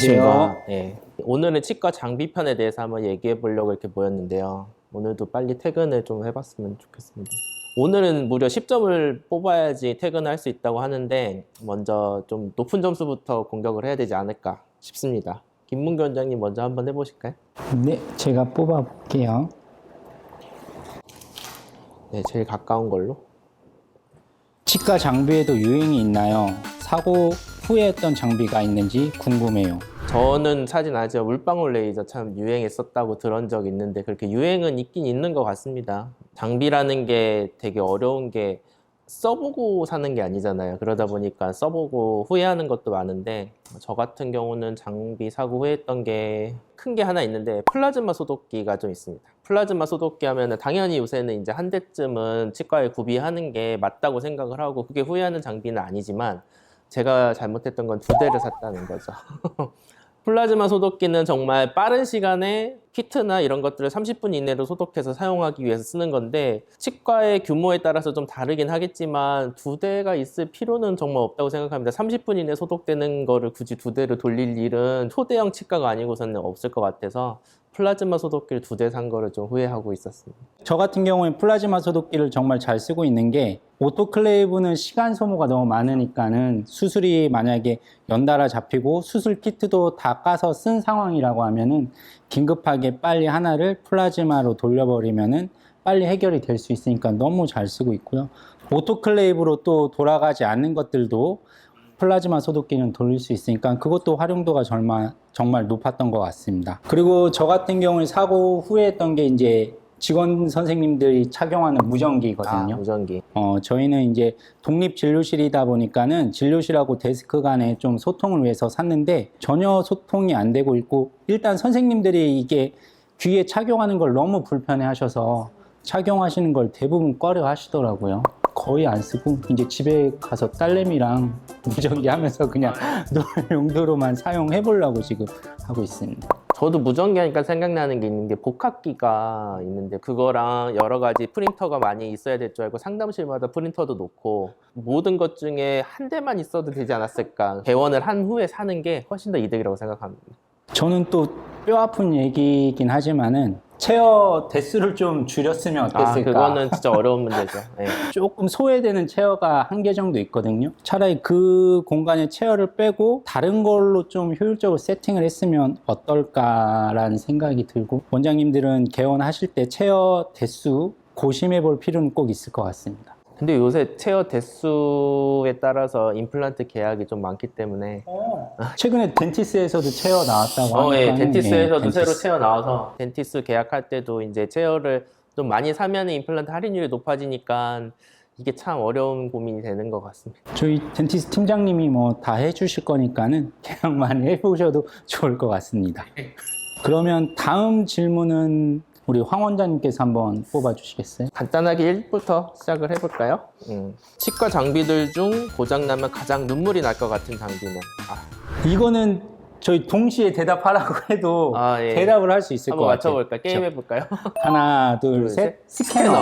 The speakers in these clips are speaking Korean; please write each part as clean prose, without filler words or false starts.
안녕하십니까. 네. 오늘은 치과 장비편에 대해서 한번 얘기해 보려고 이렇게 모였는데요. 오늘도 빨리 퇴근을 좀 해봤으면 좋겠습니다. 오늘은 무려 10점을 뽑아야지 퇴근할 수 있다고 하는데 먼저 좀 높은 점수부터 공격을 해야 되지 않을까 싶습니다. 김문규 원장님 먼저 한번 해보실까요? 네, 제가 뽑아볼게요. 네, 제일 가까운 걸로. 치과 장비에도 유행이 있나요? 사고 후에 했던 장비가 있는지 궁금해요. 저는 사진 아죠. 물방울 레이저 참 유행했었다고 들은 적 있는데 그렇게 유행은 있긴 있는 것 같습니다. 장비라는 게 되게 어려운 게 써보고 사는 게 아니잖아요. 그러다 보니까 써보고 후회하는 것도 많은데 저 같은 경우는 장비 사고 후회했던 게 큰 게 하나 있는데 플라즈마 소독기가 좀 있습니다. 플라즈마 소독기 하면은 당연히 요새는 이제 한 대쯤은 치과에 구비하는 게 맞다고 생각을 하고 그게 후회하는 장비는 아니지만 제가 잘못했던 건 2대를 샀다는 거죠. 플라즈마 소독기는 정말 빠른 시간에 키트나 이런 것들을 30분 이내로 소독해서 사용하기 위해서 쓰는 건데 치과의 규모에 따라서 좀 다르긴 하겠지만 2대가 있을 필요는 정말 없다고 생각합니다. 30분 이내 소독되는 거를 굳이 2대를 돌릴 일은 초대형 치과가 아니고서는 없을 것 같아서 플라즈마 소독기를 2대 산 거를 좀 후회하고 있었습니다. 저 같은 경우엔 플라즈마 소독기를 정말 잘 쓰고 있는 게 오토클레이브는 시간 소모가 너무 많으니까는 수술이 만약에 연달아 잡히고 수술 키트도 다 까서 쓴 상황이라고 하면은 긴급하게 빨리 하나를 플라즈마로 돌려버리면은 빨리 해결이 될 수 있으니까 너무 잘 쓰고 있고요. 오토클레이브로 또 돌아가지 않는 것들도 플라즈마 소독기는 돌릴 수 있으니까 그것도 활용도가 정말 높았던 것 같습니다. 그리고 저 같은 경우에 사고 후에 했던 게 이제 직원 선생님들이 착용하는 무전기거든요. 무전기. 저희는 이제 독립진료실이다 보니까는 진료실하고 데스크 간에 좀 소통을 위해서 샀는데 전혀 소통이 안 되고 있고 일단 선생님들이 이게 귀에 착용하는 걸 너무 불편해 하셔서 착용하시는 걸 대부분 꺼려 하시더라고요. 거의 안 쓰고 이제 집에 가서 딸내미랑 무전기 하면서 그냥 놀 용도로만 사용해 보려고 지금 하고 있습니다. 저도 무전기 하니까 생각나는 게 있는 게 복합기가 있는데 그거랑 여러 가지 프린터가 많이 있어야 될 줄 알고 상담실마다 프린터도 놓고 모든 것 중에 한 대만 있어도 되지 않았을까. 개원을 한 후에 사는 게 훨씬 더 이득이라고 생각합니다. 저는 또 뼈 아픈 얘기긴 하지만은 체어 대수를 좀 줄였으면 어땠을까? 그거는 진짜 어려운 문제죠. 네. 조금 소외되는 체어가 한 개 정도 있거든요. 차라리 그 공간에 체어를 빼고 다른 걸로 좀 효율적으로 세팅을 했으면 어떨까라는 생각이 들고 원장님들은 개원하실 때 체어 대수 고심해 볼 필요는 꼭 있을 것 같습니다. 근데 요새 체어 대수에 따라서 임플란트 계약이 좀 많기 때문에 최근에 덴티스에서도 체어 나왔다고 하니까 예, 덴티스에서도 덴티스. 새로 체어 나와서 덴티스 계약할 때도 이제 체어를 좀 많이 사면 임플란트 할인율이 높아지니까 이게 참 어려운 고민이 되는 것 같습니다. 저희 덴티스 팀장님이 뭐 다 해주실 거니까는 계약 많이 해보셔도 좋을 것 같습니다. 그러면 다음 질문은 우리 황 원장님께서 한번 뽑아주시겠어요? 간단하게 1부터 시작을 해볼까요? 치과 장비들 중 고장나면 가장 눈물이 날 것 같은 장비는? 이거는 저희 동시에 대답하라고 해도 예. 대답을 할 수 있을 것 한번 같아요. 맞춰볼까요? 게임 해볼까요? 하나, 둘, 셋. 스캐너.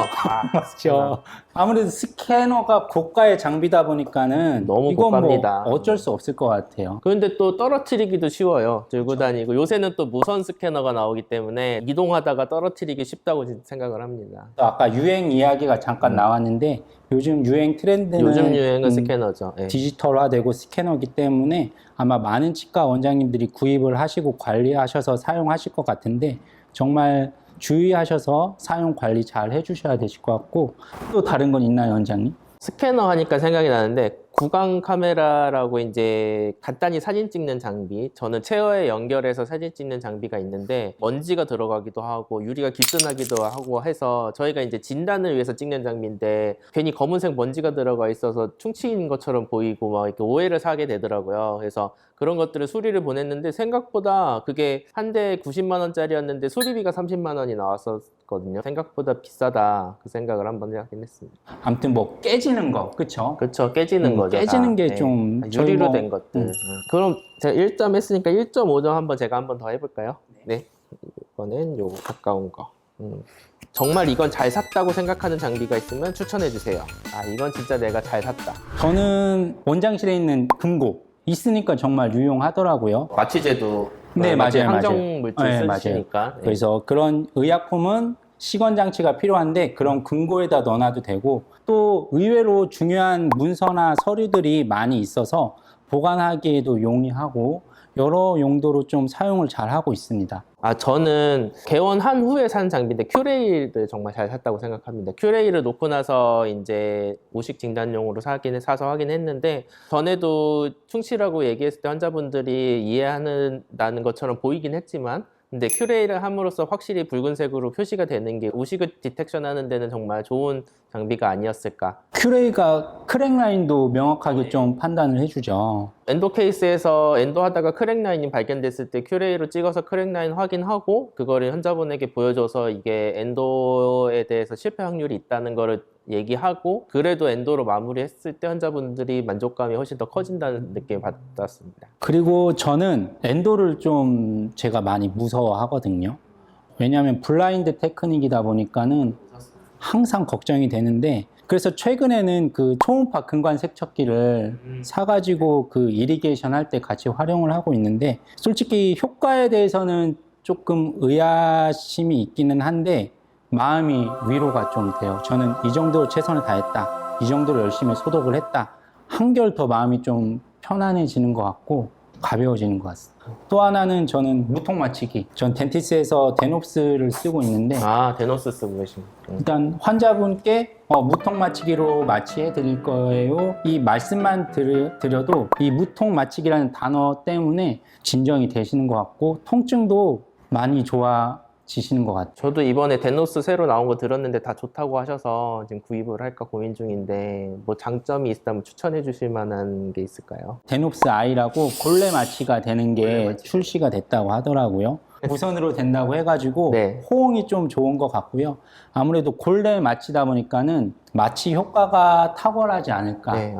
스캐너. 아무래도 스캐너가 고가의 장비다 보니까는 너무 이건 고가입니다. 뭐 어쩔 수 없을 것 같아요. 그런데 또 떨어뜨리기도 쉬워요. 들고 다니고 요새는 또 무선 스캐너가 나오기 때문에 이동하다가 떨어뜨리기 쉽다고 생각을 합니다. 아까 유행 이야기가 잠깐 나왔는데 요즘 유행 트렌드는 요즘 유행은 스캐너죠. 예. 디지털화되고 스캐너이기 때문에 아마 많은 치과 원장님들이 구입을 하시고 관리하셔서 사용하실 것 같은데 정말 주의하셔서 사용 관리 잘 해주셔야 되실 것 같고 또 다른 건 있나요, 원장님? 스캐너 하니까 생각이 나는데 구강 카메라라고 이제 간단히 사진 찍는 장비, 저는 체어에 연결해서 사진 찍는 장비가 있는데 먼지가 들어가기도 하고 유리가 기스나기도 하고 해서 저희가 이제 진단을 위해서 찍는 장비인데 괜히 검은색 먼지가 들어가 있어서 충치인 것처럼 보이고 막 이렇게 오해를 사게 되더라고요. 그래서 그런 것들을 수리를 보냈는데 생각보다 그게 한 대에 90만 원짜리였는데 수리비가 30만 원이 나왔었거든요. 생각보다 비싸다 그 생각을 한번 하긴 했습니다. 아무튼 뭐 깨지는 거, 그쵸? 그렇죠. 깨지는 거죠. 깨지는 게 다. 좀 네. 저희 유리로 뭐- 된 것들. 그럼 제가 1점 했으니까 1.5점 한번 제가 한번 더 해볼까요? 네. 이번엔 요 가까운 거. 정말 이건 잘 샀다고 생각하는 장비가 있으면 추천해 주세요. 이건 진짜 내가 잘 샀다. 저는 원장실에 있는 금고 있으니까 정말 유용하더라고요. 마취제도 네, 맞아요, 항정 맞아요. 물질 네, 쓰시니까. 네. 그래서 그런 의약품은 시건 장치가 필요한데 그런 금고에다 넣어놔도 되고, 또 의외로 중요한 문서나 서류들이 많이 있어서 보관하기에도 용이하고 여러 용도로 좀 사용을 잘 하고 있습니다. 저는 개원한 후에 산 장비인데 큐레일을 정말 잘 샀다고 생각합니다. 큐레일을 놓고 나서 이제 오식 진단용으로 사서 하긴 했는데, 전에도 충치라고 얘기했을 때 환자분들이 이해하는 것처럼 보이긴 했지만, 근데 큐레일을 함으로써 확실히 붉은색으로 표시가 되는 게 오식을 디텍션 하는 데는 정말 좋은 장비가 아니었을까. 큐레이가 크랙 라인도 명확하게 좀 판단을 해주죠. 엔도 케이스에서 엔도 하다가 크랙 라인이 발견됐을 때 큐레이로 찍어서 크랙 라인 확인하고 그거를 환자분에게 보여줘서 이게 엔도에 대해서 실패 확률이 있다는 거를 얘기하고, 그래도 엔도로 마무리했을 때 환자분들이 만족감이 훨씬 더 커진다는 느낌을 받았습니다. 그리고 저는 엔도를 좀 제가 많이 무서워하거든요. 왜냐하면 블라인드 테크닉이다 보니까는 항상 걱정이 되는데, 그래서 최근에는 그 초음파 근관 세척기를 사가지고 그 이리게이션 할 때 같이 활용을 하고 있는데, 솔직히 효과에 대해서는 조금 의아심이 있기는 한데 마음이 위로가 좀 돼요. 저는 이 정도로 최선을 다했다, 이 정도로 열심히 소독을 했다, 한결 더 마음이 좀 편안해지는 것 같고 가벼워지는 것 같습니다. 또 하나는 저는 무통 마취기. 전 덴티스에서 데놉스를 쓰고 있는데, 데노스 쓰고 계십니다. 일단 환자분께 무통 마취기로 마취해 드릴 거예요, 이 말씀만 드려도 이 무통 마취기라는 단어 때문에 진정이 되시는 것 같고 통증도 많이 좋아지시는 것 같아요. 저도 이번에 데노스 새로 나온 거 들었는데 다 좋다고 하셔서 지금 구입을 할까 고민 중인데, 뭐 장점이 있다면 추천해 주실 만한 게 있을까요? 데놉스 아이라고 골래 마취가 되는 게 출시가 됐다고 하더라고요. 무선으로 된다고 해가지고 네. 호응이 좀 좋은 것 같고요. 아무래도 골래 마취다 보니까는 마취 효과가 탁월하지 않을까. 네,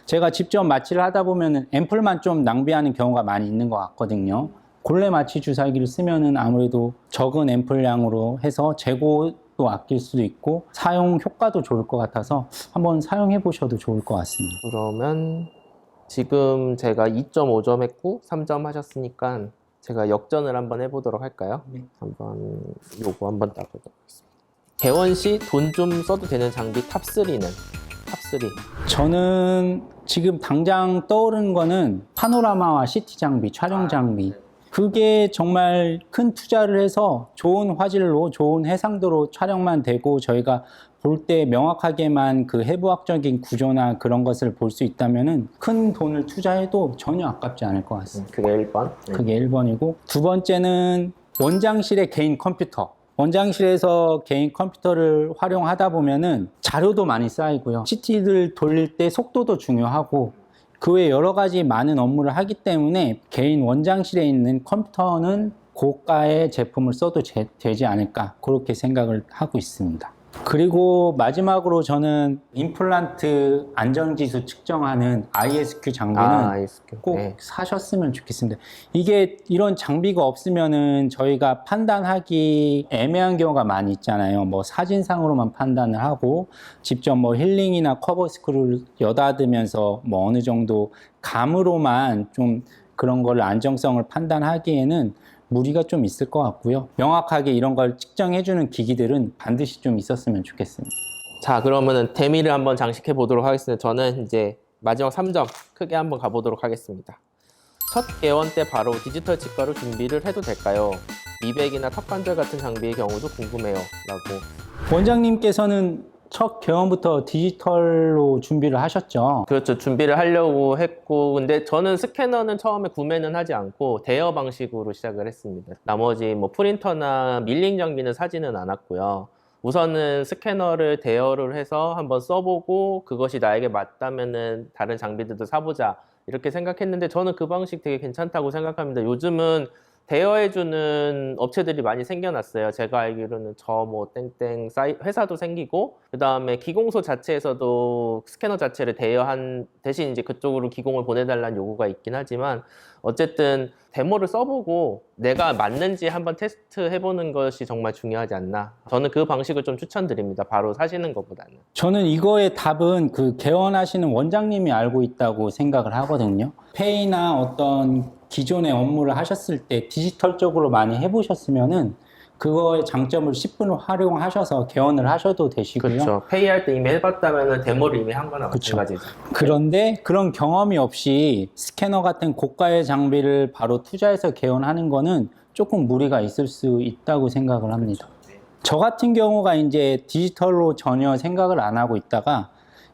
제가 직접 마취를 하다 보면은 앰플만 좀 낭비하는 경우가 많이 있는 것 같거든요. 골래 마취 주사기를 쓰면은 아무래도 적은 앰플량으로 해서 재고도 아낄 수도 있고 사용 효과도 좋을 것 같아서 한번 사용해 보셔도 좋을 것 같습니다. 그러면 지금 제가 2.5점 했고 3점 하셨으니까 제가 역전을 한번 해보도록 할까요? 네. 한번 요거 한번 따보도록 하겠습니다. 개원 시 돈 좀 써도 되는 장비 탑3는? 탑3. 저는 지금 당장 떠오르는 거는 파노라마와 CT 장비, 촬영 장비. 그게 정말 큰 투자를 해서 좋은 화질로 좋은 해상도로 촬영만 되고 저희가 볼 때 명확하게만 그 해부학적인 구조나 그런 것을 볼 수 있다면은 큰 돈을 투자해도 전혀 아깝지 않을 것 같습니다. 그게 1번. 그게 1번이고, 두 번째는 원장실의 개인 컴퓨터. 원장실에서 개인 컴퓨터를 활용하다 보면은 자료도 많이 쌓이고요. CT를 돌릴 때 속도도 중요하고 그 외 여러 가지 많은 업무를 하기 때문에 개인 원장실에 있는 컴퓨터는 고가의 제품을 써도 되지 않을까, 그렇게 생각을 하고 있습니다. 그리고 마지막으로 저는 임플란트 안정지수 측정하는 ISQ 장비는 ISQ. 꼭 네. 사셨으면 좋겠습니다. 이게 이런 장비가 없으면은 저희가 판단하기 애매한 경우가 많이 있잖아요. 뭐 사진상으로만 판단을 하고 직접 뭐 힐링이나 커버 스크루를 여닫으면서 뭐 어느 정도 감으로만 좀 그런 걸 안정성을 판단하기에는 무리가 좀 있을 것 같고요. 명확하게 이런 걸 측정해주는 기기들은 반드시 좀 있었으면 좋겠습니다. 자, 그러면은 대미를 한번 장식해 보도록 하겠습니다. 저는 이제 마지막 3점 크게 한번 가보도록 하겠습니다. 첫 개원 때 바로 디지털 치과로 준비를 해도 될까요? 미백이나 턱관절 같은 장비의 경우도 궁금해요. 라고. 원장님께서는 첫 개원부터 디지털로 준비를 하셨죠? 그렇죠. 준비를 하려고 했고, 근데 저는 스캐너는 처음에 구매는 하지 않고 대여 방식으로 시작을 했습니다. 나머지 뭐 프린터나 밀링 장비는 사지는 않았고요. 우선은 스캐너를 대여를 해서 한번 써보고 그것이 나에게 맞다면은 다른 장비들도 사보자 이렇게 생각했는데, 저는 그 방식 되게 괜찮다고 생각합니다. 요즘은 대여해주는 업체들이 많이 생겨났어요. 제가 알기로는 저 뭐 땡땡 회사도 생기고, 그 다음에 기공소 자체에서도 스캐너 자체를 대여한 대신 이제 그쪽으로 기공을 보내달라는 요구가 있긴 하지만, 어쨌든 데모를 써보고 내가 맞는지 한번 테스트 해보는 것이 정말 중요하지 않나. 저는 그 방식을 좀 추천드립니다. 바로 사시는 것보다는. 저는 이거의 답은 그 개원하시는 원장님이 알고 있다고 생각을 하거든요. 페이나 어떤 기존의 업무를 하셨을 때 디지털적으로 많이 해보셨으면은 그거의 장점을 10분을 활용하셔서 개원을 하셔도 되시고요. 그렇죠. 페이할 때 이미 해봤다면 데모를 이미 한 거나 그쵸. 마찬가지죠. 그런데 그런 경험이 없이 스캐너 같은 고가의 장비를 바로 투자해서 개원하는 거는 조금 무리가 있을 수 있다고 생각을 합니다. 저 같은 경우가 이제 디지털로 전혀 생각을 안 하고 있다가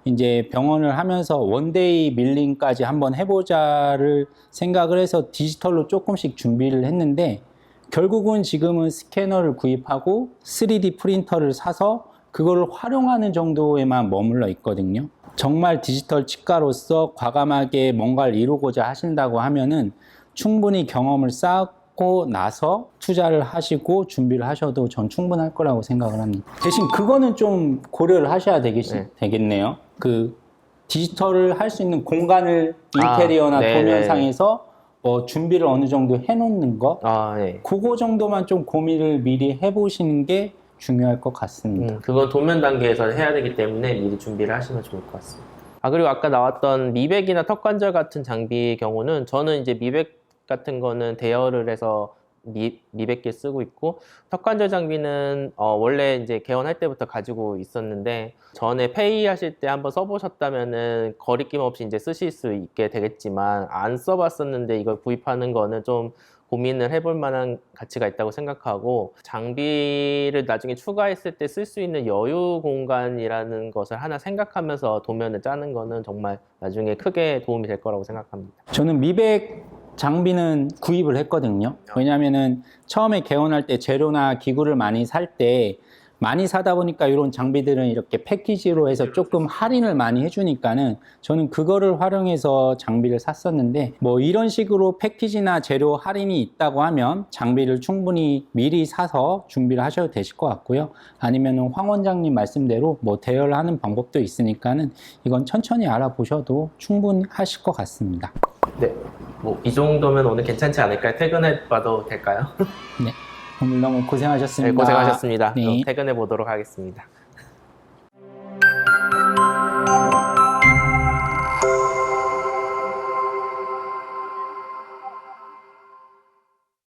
이제 병원을 하면서 원데이 밀링까지 한번 해보자를 생각을 해서 디지털로 조금씩 준비를 했는데, 결국은 지금은 스캐너를 구입하고 3D 프린터를 사서 그걸 활용하는 정도에만 머물러 있거든요. 정말 디지털 치과로서 과감하게 뭔가를 이루고자 하신다고 하면은 충분히 경험을 쌓고 나서 투자를 하시고 준비를 하셔도 전 충분할 거라고 생각을 합니다. 대신 그거는 좀 고려를 하셔야 되겠네요. 그 디지털을 할 수 있는 공간을 인테리어나 도면상에서 뭐 준비를 어느 정도 해놓는 거, 네. 그거 정도만 좀 고민을 미리 해보시는 게 중요할 것 같습니다. 그건 도면 단계에서 해야 되기 때문에 미리 준비를 하시면 좋을 것 같습니다. 그리고 아까 나왔던 미백이나 턱관절 같은 장비의 경우는 저는 이제 미백 같은 거는 대여를 해서 미백기 쓰고 있고, 턱관절 장비는 원래 이제 개원할 때부터 가지고 있었는데, 전에 페이 하실 때 한번 써보셨다면은 거리낌 없이 이제 쓰실 수 있게 되겠지만, 안 써봤었는데 이걸 구입하는 거는 좀 고민을 해볼 만한 가치가 있다고 생각하고, 장비를 나중에 추가했을 때 쓸 수 있는 여유 공간이라는 것을 하나 생각하면서 도면을 짜는 거는 정말 나중에 크게 도움이 될 거라고 생각합니다. 저는 미백 장비는 구입을 했거든요. 왜냐면은 처음에 개원할 때 재료나 기구를 많이 살 때 많이 사다 보니까 이런 장비들은 이렇게 패키지로 해서 조금 할인을 많이 해주니까는 저는 그거를 활용해서 장비를 샀었는데, 뭐 이런 식으로 패키지나 재료 할인이 있다고 하면 장비를 충분히 미리 사서 준비를 하셔도 되실 것 같고요. 아니면은 황 원장님 말씀대로 뭐 대여를 하는 방법도 있으니까는 이건 천천히 알아보셔도 충분하실 것 같습니다. 네, 뭐 이 정도면 오늘 괜찮지 않을까요? 퇴근해 봐도 될까요? 네, 오늘 너무 고생하셨습니다. 네, 고생하셨습니다. 네. 그럼 퇴근해 보도록 하겠습니다.